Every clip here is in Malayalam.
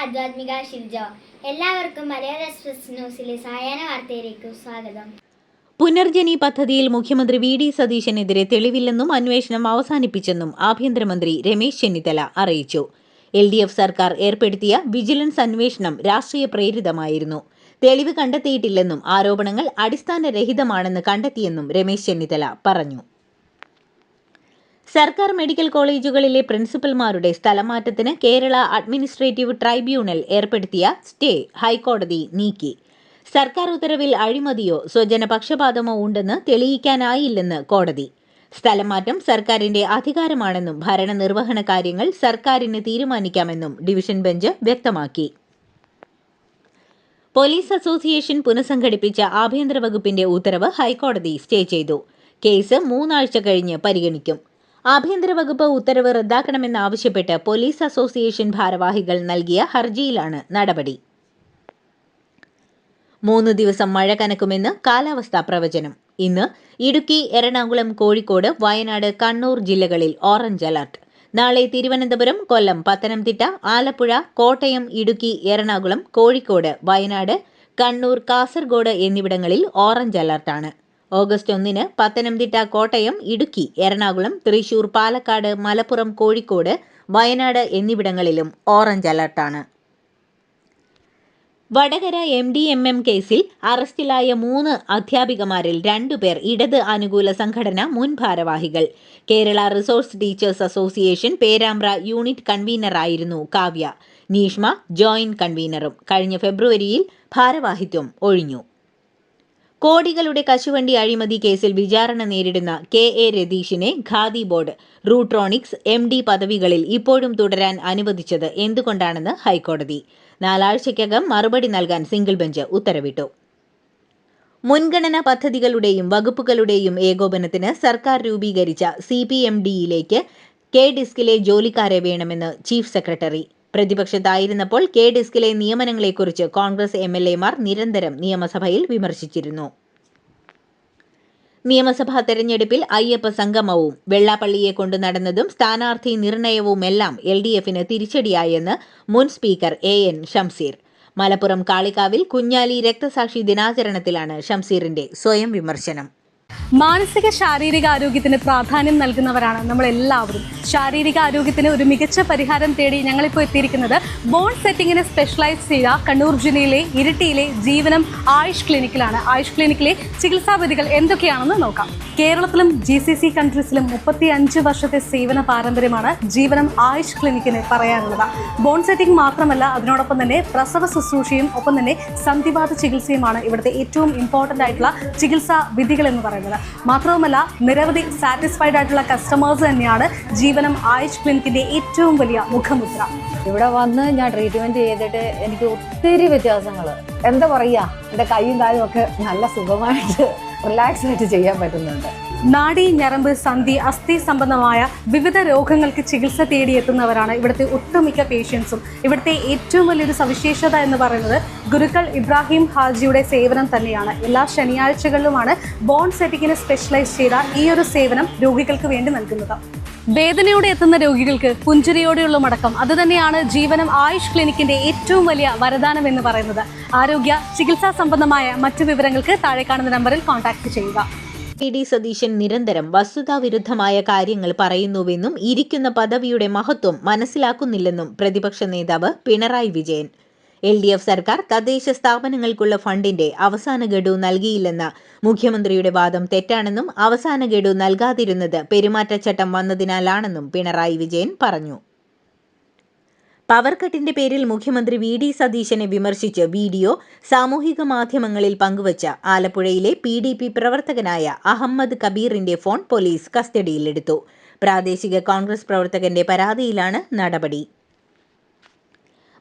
ആധ്യാത്മിക ഷിൽജ. എല്ലാവർക്കും മലയാള എക്സ്പ്രസ് ന്യൂസിലെ സായാഹ്ന വാർത്തയിലേക്ക് സ്വാഗതം. പുനർജനി പദ്ധതിയിൽ മുഖ്യമന്ത്രി വി ഡി സതീശനെതിരെ തെളിവില്ലെന്നും അന്വേഷണം അവസാനിപ്പിച്ചെന്നും ആഭ്യന്തരമന്ത്രി രമേശ് ചെന്നിത്തല അറിയിച്ചു. LDF സർക്കാർ ഏർപ്പെടുത്തിയ വിജിലൻസ് അന്വേഷണം രാഷ്ട്രീയ പ്രേരിതമായിരുന്നു. തെളിവ് കണ്ടെത്തിയിട്ടില്ലെന്നും ആരോപണങ്ങൾ അടിസ്ഥാനരഹിതമാണെന്ന് കണ്ടെത്തിയെന്നും രമേശ് ചെന്നിത്തല പറഞ്ഞു. സർക്കാർ മെഡിക്കൽ കോളേജുകളിലെ പ്രിൻസിപ്പൽമാരുടെ സ്ഥലമാറ്റത്തിന് കേരള അഡ്മിനിസ്ട്രേറ്റീവ് ട്രൈബ്യൂണൽ ഏർപ്പെടുത്തിയ സ്റ്റേ ഹൈക്കോടതി നീക്കി. സർക്കാർ ഉത്തരവിൽ അഴിമതിയോ സ്വജനപക്ഷപാതമോ ഉണ്ടെന്ന് തെളിയിക്കാനായില്ലെന്ന് കോടതി. സ്ഥലമാറ്റം സർക്കാരിന്റെ അധികാരമാണെന്നും ഭരണനിർവഹണ കാര്യങ്ങൾ സർക്കാരിന് തീരുമാനിക്കാമെന്നും ഡിവിഷൻ ബെഞ്ച് വ്യക്തമാക്കി. പോലീസ് അസോസിയേഷൻ പുനഃസംഘടിപ്പിച്ച ആഭ്യന്തര വകുപ്പിന്റെ ഉത്തരവ് ഹൈക്കോടതി സ്റ്റേ ചെയ്തു. കേസ് 3 ആഴ്ച കഴിഞ്ഞ് പരിഗണിക്കും. ആഭ്യന്തര വകുപ്പ് ഉത്തരവ് റദ്ദാക്കണമെന്നാവശ്യപ്പെട്ട് പോലീസ് അസോസിയേഷൻ ഭാരവാഹികൾ നൽകിയ ഹർജിയിലാണ് നടപടി. 3 ദിവസം മഴ കനക്കുമെന്ന് കാലാവസ്ഥാ പ്രവചനം. ഇന്ന് ഇടുക്കി, എറണാകുളം, കോഴിക്കോട്, വയനാട്, കണ്ണൂർ ജില്ലകളിൽ ഓറഞ്ച് അലർട്ട്. നാളെ തിരുവനന്തപുരം, കൊല്ലം, പത്തനംതിട്ട, ആലപ്പുഴ, കോട്ടയം, ഇടുക്കി, എറണാകുളം, കോഴിക്കോട്, വയനാട്, കണ്ണൂർ, കാസർഗോഡ് എന്നിവിടങ്ങളിൽ ഓറഞ്ച് അലർട്ടാണ്. ഓഗസ്റ്റ് 1 പത്തനംതിട്ട, കോട്ടയം, ഇടുക്കി, എറണാകുളം, തൃശൂർ, പാലക്കാട്, മലപ്പുറം, കോഴിക്കോട്, വയനാട് എന്നിവിടങ്ങളിലും ഓറഞ്ച് അലർട്ടാണ്. വടകര MDMM കേസിൽ അറസ്റ്റിലായ 3 അധ്യാപികമാരിൽ 2 പേർ ഇടത് അനുകൂല സംഘടന മുൻ ഭാരവാഹികൾ. Kerala resource teachers association Perambra unit കൺവീനറായിരുന്നു കാവ്യ. നീഷ്മ ജോയിന്റ് കൺവീനറും. കഴിഞ്ഞ ഫെബ്രുവരിയിൽ ഭാരവാഹിത്വം ഒഴിഞ്ഞു. കോടികളുടെ കശുവണ്ടി അഴിമതി കേസിൽ വിചാരണ നേരിടുന്ന KA രതീഷിനെ ഖാദി ബോർഡ് റൂട്രോണിക്സ് MD പദവികളിൽ ഇപ്പോഴും തുടരാൻ അനുവദിച്ചത് എന്തുകൊണ്ടാണെന്ന് ഹൈക്കോടതി. 4 ആഴ്ചയ്ക്കകം മറുപടി നൽകാൻ സിംഗിൾ ബെഞ്ച് ഉത്തരവിട്ടു. മുൻഗണനാ പദ്ധതികളുടെയും വകുപ്പുകളുടെയും ഏകോപനത്തിന് സർക്കാർ രൂപീകരിച്ച CPMDയിലേക്ക് KDISCിലെ ജോലിക്കാരെ വേണമെന്ന് ചീഫ് സെക്രട്ടറി. പ്രതിപക്ഷത്തായിരുന്നപ്പോൾ KDISCിലെ നിയമനങ്ങളെക്കുറിച്ച് കോൺഗ്രസ് MLAമാർ നിരന്തരം നിയമസഭയിൽ വിമർശിച്ചിരുന്നു. നിയമസഭാ തെരഞ്ഞെടുപ്പിൽ അയ്യപ്പ സംഗമവും വെള്ളാപ്പള്ളിയെ കൊണ്ടു നടന്നതും സ്ഥാനാർത്ഥി നിർണയവുമെല്ലാം LDFന് തിരിച്ചടിയായെന്ന് മുൻ സ്പീക്കർ AN ഷംസീർ. മലപ്പുറം കാളികാവിൽ കുഞ്ഞാലി രക്തസാക്ഷി ദിനാചരണത്തിലാണ് ഷംസീറിന്റെ സ്വയം വിമർശനം. മാനസിക ശാരീരിക ആരോഗ്യത്തിന് പ്രാധാന്യം നൽകുന്നവരാണ് നമ്മൾ എല്ലാവരും. ശാരീരിക ആരോഗ്യത്തിന് ഒരു മികച്ച പരിഹാരം തേടി ഞങ്ങളിപ്പോൾ എത്തിയിരിക്കുന്നത് ബോൺ സെറ്റിങ്ങിന് സ്പെഷ്യലൈസ് ചെയ്ത കണ്ണൂർ ജില്ലയിലെ ഇരിട്ടിയിലെ ജീവനം ആയുഷ് ക്ലിനിക്കിലാണ്. ആയുഷ് ക്ലിനിക്കിലെ ചികിത്സാവിധികൾ എന്തൊക്കെയാണെന്ന് നോക്കാം. കേരളത്തിലും GCC കൺട്രീസിലും 35 വർഷത്തെ സേവന പാരമ്പര്യമാണ് ജീവനം ആയുഷ് ക്ലിനിക്കിന് പറയാനുള്ളത്. ബോൺ സെറ്റിംഗ് മാത്രമല്ല, അതിനോടൊപ്പം തന്നെ പ്രസവ ശുശ്രൂഷയും ഒപ്പം തന്നെ സന്ധിവാത ചികിത്സയുമാണ് ഇവിടുത്തെ ഏറ്റവും ഇമ്പോർട്ടൻ്റ് ആയിട്ടുള്ള ചികിത്സാ വിധികൾ എന്ന് പറയുന്നത്. മാത്രവുമല്ല, നിരവധി സാറ്റിസ്ഫൈഡ് ആയിട്ടുള്ള കസ്റ്റമേഴ്സ് തന്നെയാണ് ജീവനം ആയുഷ് ക്ലിനിക്കിന്റെ ഏറ്റവും വലിയ മുഖമുദ്ര. ഇവിടെ വന്ന് ഞാൻ ട്രീറ്റ്മെന്റ് ചെയ്തിട്ട് എനിക്ക് ഒത്തിരി വ്യത്യാസങ്ങൾ, എന്താ പറയുക, എൻ്റെ കൈയും കാലും ഒക്കെ നല്ല സുഖമായിട്ട് റിലാക്സ് ആയിട്ട് ചെയ്യാൻ പറ്റുന്നുണ്ട്. നാഡി, ഞരമ്പ്, സന്ധി, അസ്ഥി സംബന്ധമായ വിവിധ രോഗങ്ങൾക്ക് ചികിത്സ തേടിയെത്തുന്നവരാണ് ഇവിടുത്തെ ഒട്ടുമിക്ക പേഷ്യൻസും. ഇവിടുത്തെ ഏറ്റവും വലിയൊരു സവിശേഷത എന്ന് പറയുന്നത് ഗുരുക്കൾ ഇബ്രാഹിം ഹാജിയുടെ സേവനം തന്നെയാണ്. എല്ലാ ശനിയാഴ്ചകളിലുമാണ് ബോൺ സെറ്റിങ്ങിന് സ്പെഷ്യലൈസ് ചെയ്ത ഈ ഒരു സേവനം രോഗികൾക്ക് വേണ്ടി നൽകുന്നത്. വേദനയോടെ എത്തുന്ന രോഗികൾക്ക് പുഞ്ചിരിയോടെയുള്ള മടക്കം, അതുതന്നെയാണ് ജീവനം ആയുഷ് ക്ലിനിക്കിന്റെ ഏറ്റവും വലിയ വരദാനം എന്ന് പറയുന്നത്. ആരോഗ്യ ചികിത്സാ സംബന്ധമായ മറ്റു വിവരങ്ങൾക്ക് താഴെ കാണുന്ന നമ്പറിൽ കോൺടാക്ട് ചെയ്യുക. PD സതീശൻ നിരന്തരം വസ്തുതാവിരുദ്ധമായ കാര്യങ്ങൾ പറയുന്നുവെന്നും ഇരിക്കുന്ന പദവിയുടെ മഹത്വം മനസ്സിലാക്കുന്നില്ലെന്നും പ്രതിപക്ഷ നേതാവ് പിണറായി വിജയൻ. LDF സർക്കാർ തദ്ദേശ സ്ഥാപനങ്ങൾക്കുള്ള ഫണ്ടിന്റെ അവസാന ഗഡു നൽകിയില്ലെന്ന മുഖ്യമന്ത്രിയുടെ വാദം തെറ്റാണെന്നും അവസാന ഗഡു നൽകാതിരുന്നത് പെരുമാറ്റച്ചട്ടം വന്നതിനാലാണെന്നും പിണറായി വിജയൻ പറഞ്ഞു. പവർ കട്ടിന്റെ പേരിൽ മുഖ്യമന്ത്രി വി ഡി സതീശനെ വിമർശിച്ച് വീഡിയോ സാമൂഹിക മാധ്യമങ്ങളിൽ പങ്കുവച്ച ആലപ്പുഴയിലെ PDP പ്രവർത്തകനായ അഹമ്മദ് കബീറിന്റെ ഫോൺ പോലീസ് കസ്റ്റഡിയിലെടുത്തു. പ്രാദേശിക കോൺഗ്രസ് പ്രവർത്തകന്റെ പരാതിയിലാണ് നടപടി.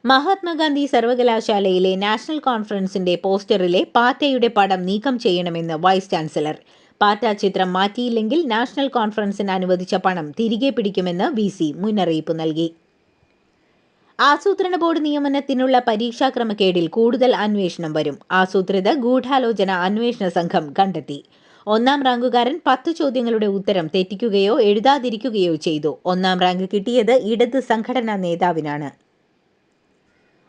മഹാത്മാഗാന്ധി സർവകലാശാലയിലെ നാഷണൽ കോൺഫറൻസിന്റെ പോസ്റ്ററിലെ പാറ്റയുടെ പടം നീക്കം ചെയ്യണമെന്ന് വൈസ് ചാൻസലർ. പാറ്റ ചിത്രം മാറ്റിയില്ലെങ്കിൽ നാഷണൽ കോൺഫറൻസിന് അനുവദിച്ച പണം തിരികെ പിടിക്കുമെന്ന് VC മുന്നറിയിപ്പ് നൽകി. ആസൂത്രണ ബോർഡ് നിയമനത്തിനുള്ള പരീക്ഷാക്രമക്കേടിൽ കൂടുതൽ അന്വേഷണം വരും. ആസൂത്രിത ഗൂഢാലോചന അന്വേഷണ സംഘം കണ്ടെത്തി. 1ാം റാങ്കുകാരൻ 10 ചോദ്യങ്ങളുടെ ഉത്തരം തെറ്റിക്കുകയോ എഴുതാതിരിക്കുകയോ ചെയ്തു. 1ാം റാങ്ക് കിട്ടിയത് ഇടത് സംഘടനാ നേതാവിനാണ്.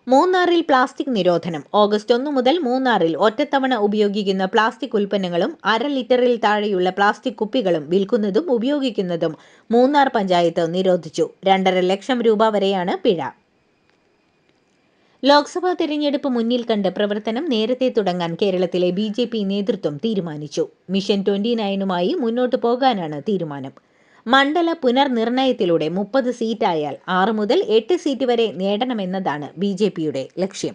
മൂന്നാറിൽ പ്ലാസ്റ്റിക് നിരോധനം. ഓഗസ്റ്റ് 1 മുതൽ മൂന്നാറിൽ ഒറ്റത്തവണ ഉപയോഗിക്കുന്ന പ്ലാസ്റ്റിക് ഉൽപ്പന്നങ്ങളും 1/2 ലിറ്ററിൽ താഴെയുള്ള പ്ലാസ്റ്റിക് കുപ്പികളും വിൽക്കുന്നതും ഉപയോഗിക്കുന്നതും മൂന്നാർ പഞ്ചായത്ത് നിരോധിച്ചു. 2.5 ലക്ഷം രൂപ വരെയാണ് പിഴ. ലോക്സഭാ തെരഞ്ഞെടുപ്പ് മുന്നിൽ കണ്ട് പ്രവർത്തനം നേരത്തെ തുടങ്ങാൻ കേരളത്തിലെ BJP നേതൃത്വം തീരുമാനിച്ചു. മിഷൻ 29മായി മുന്നോട്ടു പോകാനാണ് തീരുമാനം. മണ്ഡല പുനർനിർണയത്തിലൂടെ 30 സീറ്റായാൽ 6 മുതൽ 8 സീറ്റ് വരെ നേടണമെന്നതാണ് BJPയുടെ ലക്ഷ്യം.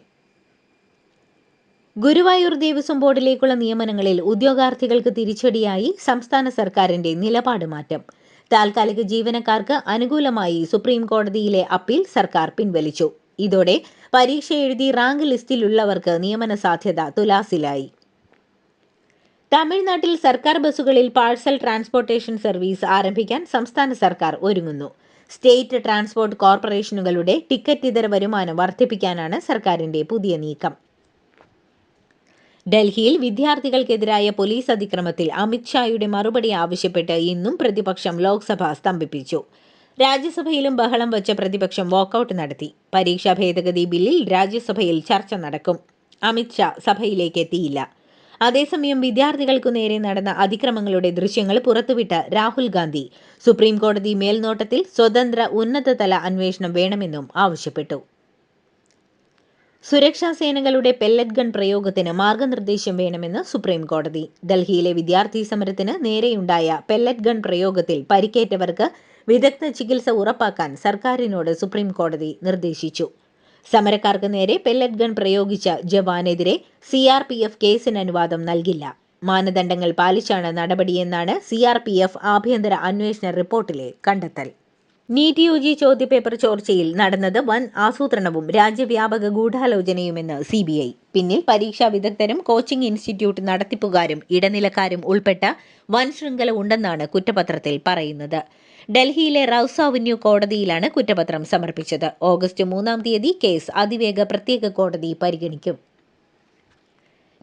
ഗുരുവായൂർ ദേവസ്വം ബോർഡിലേക്കുള്ള നിയമനങ്ങളിൽ ഉദ്യോഗാർത്ഥികൾക്ക് തിരിച്ചടിയായി സംസ്ഥാന സർക്കാരിന്റെ നിലപാട് മാറ്റം. താൽക്കാലിക ജീവനക്കാർക്ക് അനുകൂലമായി സുപ്രീം കോടതിയിലെ അപ്പീൽ സർക്കാർ പിൻവലിച്ചു. ഇതോടെ പരീക്ഷ എഴുതി റാങ്ക് ലിസ്റ്റിലുള്ളവർക്ക് നിയമന സാധ്യത തുലാസിലായി. തമിഴ്നാട്ടിൽ സർക്കാർ ബസ്സുകളിൽ പാഴ്സൽ ട്രാൻസ്പോർട്ടേഷൻ സർവീസ് ആരംഭിക്കാൻ സംസ്ഥാന സർക്കാർ ഒരുങ്ങുന്നു. സ്റ്റേറ്റ് ട്രാൻസ്പോർട്ട് കോർപ്പറേഷനുകളുടെ ടിക്കറ്റ് ഇതര വരുമാനം വർദ്ധിപ്പിക്കാനാണ് സർക്കാരിന്റെ പുതിയ നീക്കം. ഡൽഹിയിൽ വിദ്യാർത്ഥികൾക്കെതിരായ പോലീസ് അതിക്രമത്തിൽ അമിത്ഷായുടെ മറുപടി ആവശ്യപ്പെട്ട് ഇന്നും പ്രതിപക്ഷം ലോക്സഭ സ്തംഭിപ്പിച്ചു. രാജ്യസഭയിലും ബഹളം വച്ച പ്രതിപക്ഷം വാക്കൌട്ട് നടത്തി. പരീക്ഷാ ഭേദഗതി ബില്ലിൽ രാജ്യസഭയിൽ ചർച്ച നടക്കും. അമിത്ഷാ സഭയിലേക്ക് എത്തിയില്ല. അതേസമയം വിദ്യാർത്ഥികൾക്കു നേരെ നടന്ന അതിക്രമങ്ങളുടെ ദൃശ്യങ്ങൾ പുറത്തുവിട്ട രാഹുൽ ഗാന്ധി സുപ്രീം കോടതി മേൽനോട്ടത്തിൽ സ്വതന്ത്ര ഉന്നതതല അന്വേഷണം വേണമെന്നും ആവശ്യപ്പെട്ടു. സുരക്ഷാ സേനകളുടെ പെല്ലറ്റ് ഗൺ പ്രയോഗത്തിന് മാർഗനിർദ്ദേശം വേണമെന്ന് സുപ്രീം കോടതി. ഡൽഹിയിലെ വിദ്യാർത്ഥി സമരത്തിന് നേരെയുണ്ടായ പെല്ലറ്റ് ഗൺ പ്രയോഗത്തിൽ പരിക്കേറ്റവർക്ക് വിദഗ്ധ ചികിത്സ ഉറപ്പാക്കാൻ സർക്കാരിനോട് സുപ്രീം കോടതി നിർദ്ദേശിച്ചു. സമരക്കാർക്ക് നേരെ പെല്ലറ്റ് ഗൺ പ്രയോഗിച്ച ജവാനെതിരെ CRPF കേസിന് അനുവാദം നൽകില്ല. മാനദണ്ഡങ്ങൾ പാലിച്ചാണ് നടപടിയെന്നാണ് CRPF ആഭ്യന്തര അന്വേഷണ റിപ്പോർട്ടിലെ കണ്ടെത്തൽ. നീറ്റ് UG ചോദ്യപേപ്പർ ചോർച്ചയിൽ നടന്നത് വൻ ആസൂത്രണവും രാജ്യവ്യാപക ഗൂഢാലോചനയുമെന്ന് CBI. പിന്നിൽ പരീക്ഷാ വിദഗ്ധരും കോച്ചിംഗ് ഇൻസ്റ്റിറ്റ്യൂട്ട് നടത്തിപ്പുകാരും ഇടനിലക്കാരും ഉൾപ്പെട്ട വൻ ശൃംഖല ഉണ്ടെന്നാണ് കുറ്റപത്രത്തിൽ പറയുന്നത്. ഡൽഹിയിലെ റൌസ് അവന്യൂ കോടതിയിലാണ് കുറ്റപത്രം സമർപ്പിച്ചത്. ഓഗസ്റ്റ് 3 തീയതി കേസ് അതിവേഗ പ്രത്യേക കോടതി പരിഗണിക്കും.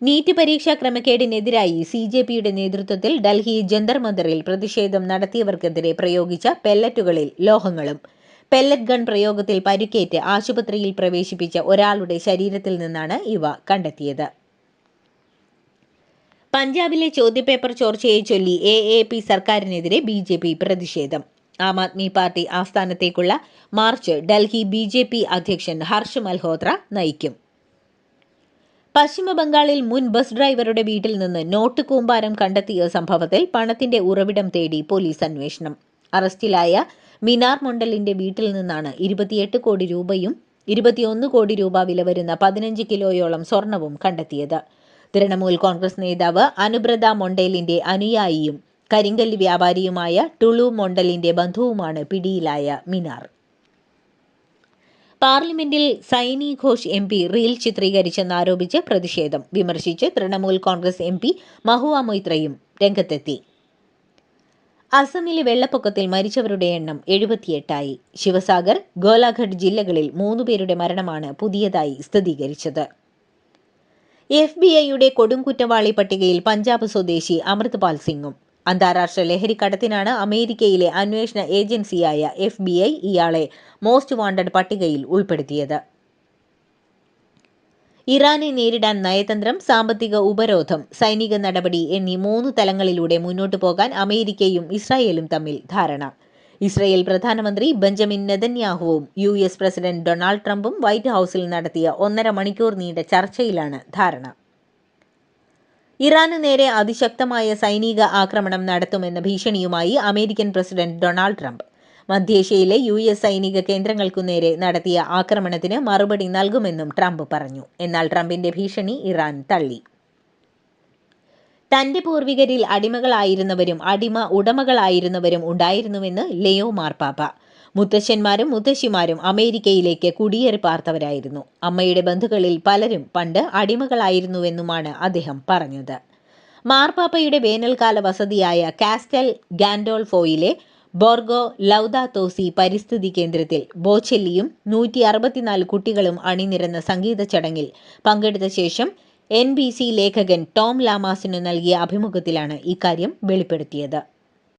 നീറ്റ് പരീക്ഷാ ക്രമക്കേടിനെതിരായി CJPയുടെ നേതൃത്വത്തിൽ ഡൽഹി ജന്തർ മന്ദറിൽ പ്രതിഷേധം നടത്തിയവർക്കെതിരെ പ്രയോഗിച്ച പെല്ലറ്റുകളിൽ ലോഹങ്ങളും. പെല്ലറ്റ് ഗൺ പ്രയോഗത്തിൽ പരിക്കേറ്റ് ആശുപത്രിയിൽ പ്രവേശിപ്പിച്ച ഒരാളുടെ ശരീരത്തിൽ നിന്നാണ് ഇവ കണ്ടെത്തിയത്. പഞ്ചാബിലെ ചോദ്യപേപ്പർ ചോർച്ചയെ ചൊല്ലി AAP സർക്കാരിനെതിരെ BJP പ്രതിഷേധം. ആം ആദ്മി പാർട്ടി ആസ്ഥാനത്തേക്കുള്ള മാർച്ച് ഡൽഹി BJP അധ്യക്ഷൻ ഹർഷ് മൽഹോത്ര നയിക്കും. പശ്ചിമ ബംഗാളിൽ മുൻ ബസ് ഡ്രൈവറുടെ വീട്ടിൽ നിന്ന് നോട്ട് കൂമ്പാരം കണ്ടെത്തിയ സംഭവത്തിൽ പണത്തിന്റെ ഉറവിടം തേടി പോലീസ് അന്വേഷണം. അറസ്റ്റിലായ മിനാർ മൊണ്ടലിന്റെ വീട്ടിൽ നിന്നാണ് 28 കോടി രൂപയും 21 കോടി രൂപ വില വരുന്ന 15 കിലോയോളം സ്വർണവും കണ്ടെത്തിയത്. തൃണമൂൽ കോൺഗ്രസ് നേതാവ് അനുബ്രത മൊണ്ടേലിന്റെ അനുയായിയും കരിങ്കല്ല് വ്യാപാരിയുമായ ടുളു മൊണ്ടലിന്റെ ബന്ധുവുമാണ് പിടിയിലായ മിനാർ. പാർലമെന്റിൽ സൈനി ഘോഷ് MP റീൽ ചിത്രീകരിച്ചെന്നാരോപിച്ച് പ്രതിഷേധം. വിമർശിച്ച് തൃണമൂൽ കോൺഗ്രസ് MP മഹുവ മൊയ്ത്രയും രംഗത്തെത്തി. അസമിലെ വെള്ളപ്പൊക്കത്തിൽ മരിച്ചവരുടെ എണ്ണം 78ആയി. ശിവസാഗർ, ഗോലാഘട്ട് ജില്ലകളിൽ 3 പേരുടെ മരണമാണ് പുതിയതായി സ്ഥിരീകരിച്ചത്. FBI കൊടും കുറ്റവാളി പട്ടികയിൽ പഞ്ചാബ് സ്വദേശി അമൃത്പാൽ സിംഗും. അന്താരാഷ്ട്ര ലഹരിക്കടത്തിനാണ് അമേരിക്കയിലെ അന്വേഷണ ഏജൻസിയായ FBI ഇയാളെ മോസ്റ്റ് വാണ്ടഡ് പട്ടികയിൽ ഉൾപ്പെടുത്തിയത്. ഇറാനെ നേരിടാൻ നയതന്ത്രം, സാമ്പത്തിക ഉപരോധം, സൈനിക നടപടി എന്നീ 3 തലങ്ങളിലൂടെ മുന്നോട്ടു പോകാൻ അമേരിക്കയും ഇസ്രായേലും തമ്മിൽ ധാരണ. ഇസ്രായേൽ പ്രധാനമന്ത്രി ബെഞ്ചമിൻ നെതന്യാഹുവും US പ്രസിഡന്റ് ഡൊണാൾഡ് ട്രംപും വൈറ്റ് ഹൌസിൽ നടത്തിയ 1.5 മണിക്കൂർ നീണ്ട ചർച്ചയിലാണ് ധാരണ. ഇറാന് നേരെ അതിശക്തമായ സൈനിക ആക്രമണം നടത്തുമെന്ന ഭീഷണിയുമായി അമേരിക്കൻ പ്രസിഡന്റ് ഡൊണാൾഡ് ട്രംപ്. മധ്യേഷ്യയിലെ US സൈനിക കേന്ദ്രങ്ങൾക്കു നേരെ നടത്തിയ ആക്രമണത്തിന് മറുപടി നൽകുമെന്നും ട്രംപ് പറഞ്ഞു. എന്നാൽ ട്രംപിന്റെ ഭീഷണി ഇറാൻ തള്ളി. തന്റെ പൂർവികരിൽ അടിമകളായിരുന്നവരും അടിമ ഉടമകളായിരുന്നവരും ഉണ്ടായിരുന്നുവെന്ന് ലെയോ മാർപ്പാപ്പ. മുത്തശ്ശന്മാരും മുത്തശ്ശിമാരും അമേരിക്കയിലേക്ക് കുടിയേറി പാർത്തവരായിരുന്നു. അമ്മയുടെ ബന്ധുക്കളിൽ പലരും പണ്ട് അടിമകളായിരുന്നുവെന്നുമാണ് അദ്ദേഹം പറഞ്ഞത്. മാർപ്പാപ്പയുടെ വേനൽക്കാല വസതിയായ കാസ്റ്റൽ ഗാൻഡോൾഫോയിലെ ബോർഗോ ലൗദാത്തോസി പരിസ്ഥിതി കേന്ദ്രത്തിൽ ബോച്ചെല്ലിയും 164 കുട്ടികളും അണിനിരന്ന സംഗീത ചടങ്ങിൽ പങ്കെടുത്ത ശേഷം NBC ലേഖകൻ ടോം ലാമാസിനു നൽകിയ അഭിമുഖത്തിലാണ് ഇക്കാര്യം വെളിപ്പെടുത്തിയത്.